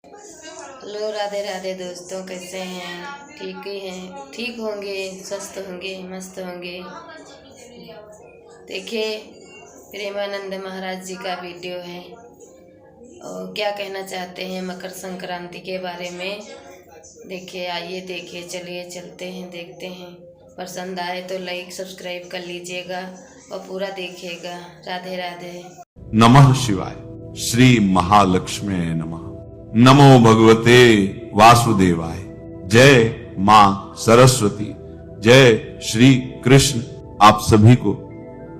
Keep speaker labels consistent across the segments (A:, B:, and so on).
A: Hello, Radhe Radhe दोस्तों, कैसे हैं? ठीक ही हैं, ठीक होंगे, स्वस्थ होंगे, मस्त होंगे। देखिए, प्रेमानंद महाराज जी का वीडियो है और क्या कहना चाहते हैं मकर संक्रांति के बारे में। देखिए, आइए देखिए, चलिए चलते हैं, देखते हैं। पसंद आए तो लाइक सब्सक्राइब कर लीजिएगा और पूरा देखिएगा। राधे राधे।
B: नमः शिवाय। श्री महालक्ष्मी नमः। नमो भगवते वासुदेवाय। जय मां सरस्वती। जय श्री कृष्ण। आप सभी को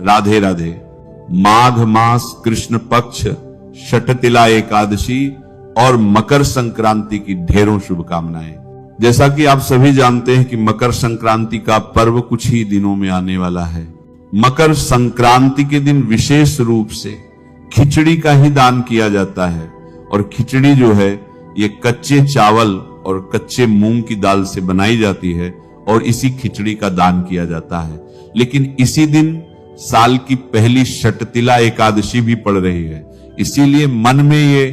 B: राधे राधे। माघ मास कृष्ण पक्ष षटतिला एकादशी और मकर संक्रांति की ढेरों शुभकामनाएं। जैसा कि आप सभी जानते हैं कि मकर संक्रांति का पर्व कुछ ही दिनों में आने वाला है। मकर संक्रांति के दिन विशेष रूप से खिचड़ी का ही दान किया जाता है और खिचड़ी जो है ये कच्चे चावल और कच्चे मूंग की दाल से बनाई जाती है और इसी खिचड़ी का दान किया जाता है। लेकिन इसी दिन साल की पहली षटतिला एकादशी भी पड़ रही है, इसीलिए मन में ये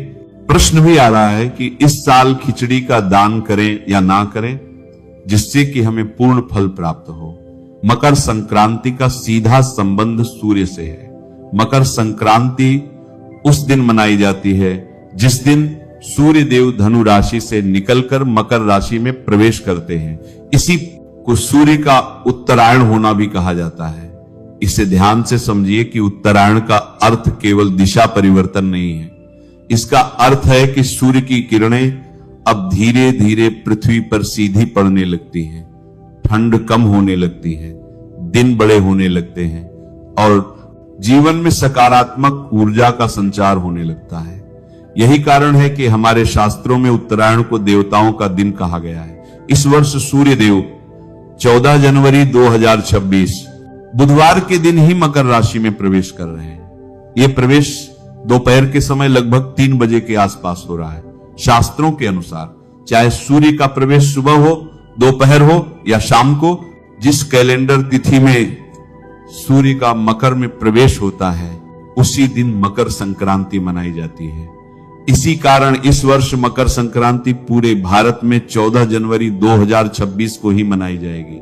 B: प्रश्न भी आ रहा है कि इस साल खिचड़ी का दान करें या ना करें, जिससे कि हमें पूर्ण फल प्राप्त हो। मकर संक्रांति का सीधा संबंध सूर्य से है। मकर संक्रांति उस दिन मनाई जाती है जिस दिन सूर्य देव धनु राशि से निकलकर मकर राशि में प्रवेश करते हैं। इसी को सूर्य का उत्तरायण होना भी कहा जाता है। इसे ध्यान से समझिए कि उत्तरायण का अर्थ केवल दिशा परिवर्तन नहीं है। इसका अर्थ है कि सूर्य की किरणें अब धीरे धीरे पृथ्वी पर सीधी पड़ने लगती हैं, ठंड कम होने लगती है, दिन बड़े होने लगते हैं और जीवन में सकारात्मक ऊर्जा का संचार होने लगता है। यही कारण है कि हमारे शास्त्रों में उत्तरायण को देवताओं का दिन कहा गया है। इस वर्ष सूर्य देव 14 जनवरी 2026 बुधवार के दिन ही मकर राशि में प्रवेश कर रहे हैं। यह प्रवेश दोपहर के समय लगभग 3 बजे के आसपास हो रहा है। शास्त्रों के अनुसार चाहे सूर्य का प्रवेश सुबह हो, दोपहर हो या शाम को, जिस कैलेंडर तिथि में सूर्य का मकर में प्रवेश होता है उसी दिन मकर संक्रांति मनाई जाती है। इसी कारण इस वर्ष मकर संक्रांति पूरे भारत में 14 जनवरी 2026 को ही मनाई जाएगी।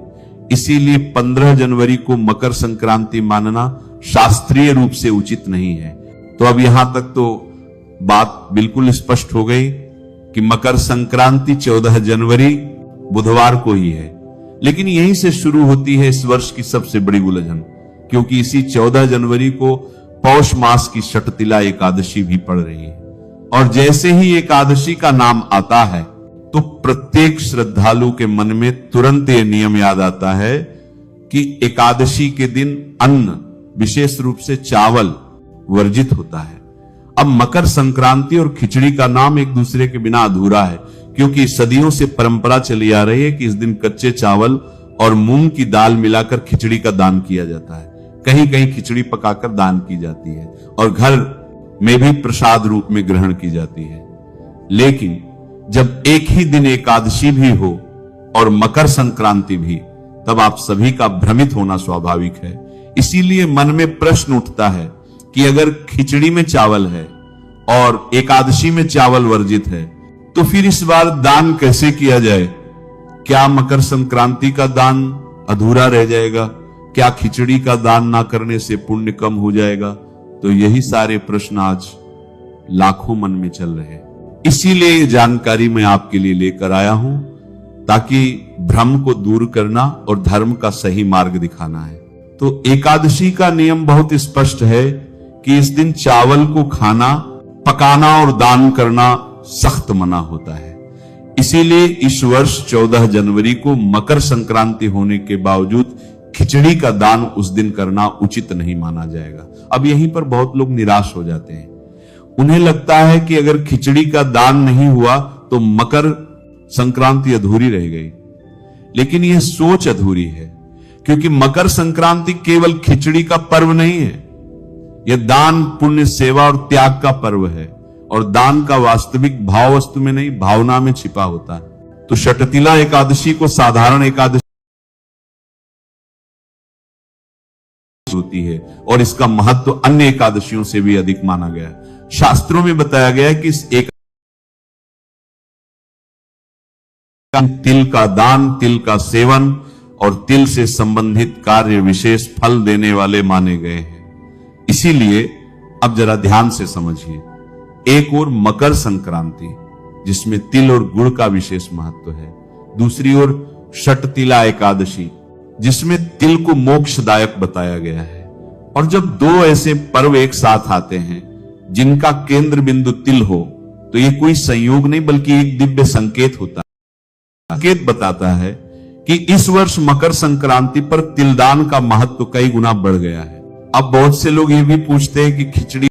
B: इसीलिए 15 जनवरी को मकर संक्रांति मानना शास्त्रीय रूप से उचित नहीं है। तो अब यहां तक तो बात बिल्कुल स्पष्ट हो गई कि मकर संक्रांति 14 जनवरी बुधवार को ही है। लेकिन यहीं से शुरू होती है इस वर्ष की सबसे बड़ी उलझन, क्योंकि इसी 14 जनवरी को पौष मास की षटतिला एकादशी भी पड़ रही है। और जैसे ही एकादशी का नाम आता है तो प्रत्येक श्रद्धालु के मन में तुरंत ये नियम याद आता है कि एकादशी के दिन अन्न, विशेष रूप से चावल, वर्जित होता है। अब मकर संक्रांति और खिचड़ी का नाम एक दूसरे के बिना अधूरा है, क्योंकि सदियों से परंपरा चली आ रही है कि इस दिन कच्चे चावल और मूंग की दाल मिलाकर खिचड़ी का दान किया जाता है। कहीं कहीं खिचड़ी पकाकर दान की जाती है और घर में भी प्रसाद रूप में ग्रहण की जाती है। लेकिन जब एक ही दिन एकादशी भी हो और मकर संक्रांति भी, तब आप सभी का भ्रमित होना स्वाभाविक है। इसीलिए मन में प्रश्न उठता है कि अगर खिचड़ी में चावल है और एकादशी में चावल वर्जित है, तो फिर इस बार दान कैसे किया जाए? क्या मकर संक्रांति का दान अधूरा रह जाएगा? क्या खिचड़ी का दान ना करने से पुण्य कम हो जाएगा? तो यही सारे प्रश्न आज लाखों मन में चल रहे हैं। इसीलिए ये जानकारी मैं आपके लिए लेकर आया हूं, ताकि भ्रम को दूर करना और धर्म का सही मार्ग दिखाना है। तो एकादशी का नियम बहुत स्पष्ट है कि इस दिन चावल को खाना, पकाना और दान करना सख्त मना होता है। इसीलिए इस वर्ष 14 जनवरी को मकर संक्रांति होने के बावजूद खिचड़ी का दान उस दिन करना उचित नहीं माना जाएगा। अब यहीं पर बहुत लोग निराश हो जाते हैं। उन्हें लगता है कि अगर खिचड़ी का दान नहीं हुआ तो मकर संक्रांति अधूरी रह गई। लेकिन यह सोच अधूरी है, क्योंकि मकर संक्रांति केवल खिचड़ी का पर्व नहीं है। यह दान, पुण्य, सेवा और त्याग का पर्व है। और दान का वास्तविक भाव वस्तु में नहीं, भावना में छिपा होता है। तो षटतिला एकादशी को साधारण एकादशी होती है और इसका महत्व अन्य एकादशियों से भी अधिक माना गया है। शास्त्रों में बताया गया है कि इस एक तिल का दान, तिल का सेवन और तिल से संबंधित कार्य विशेष फल देने वाले माने गए हैं। इसीलिए अब जरा ध्यान से समझिए, एक और मकर संक्रांति जिसमें तिल और गुड़ का विशेष महत्व है, दूसरी ओर षटतिला एकादशी जिसमें तिल को मोक्षदायक बताया गया है। और जब दो ऐसे पर्व एक साथ आते हैं जिनका केंद्र बिंदु तिल हो, तो ये कोई संयोग नहीं बल्कि एक दिव्य संकेत होता है। संकेत बताता है कि इस वर्ष मकर संक्रांति पर तिलदान का महत्व कई गुना बढ़ गया है। अब बहुत से लोग ये भी पूछते हैं कि खिचड़ी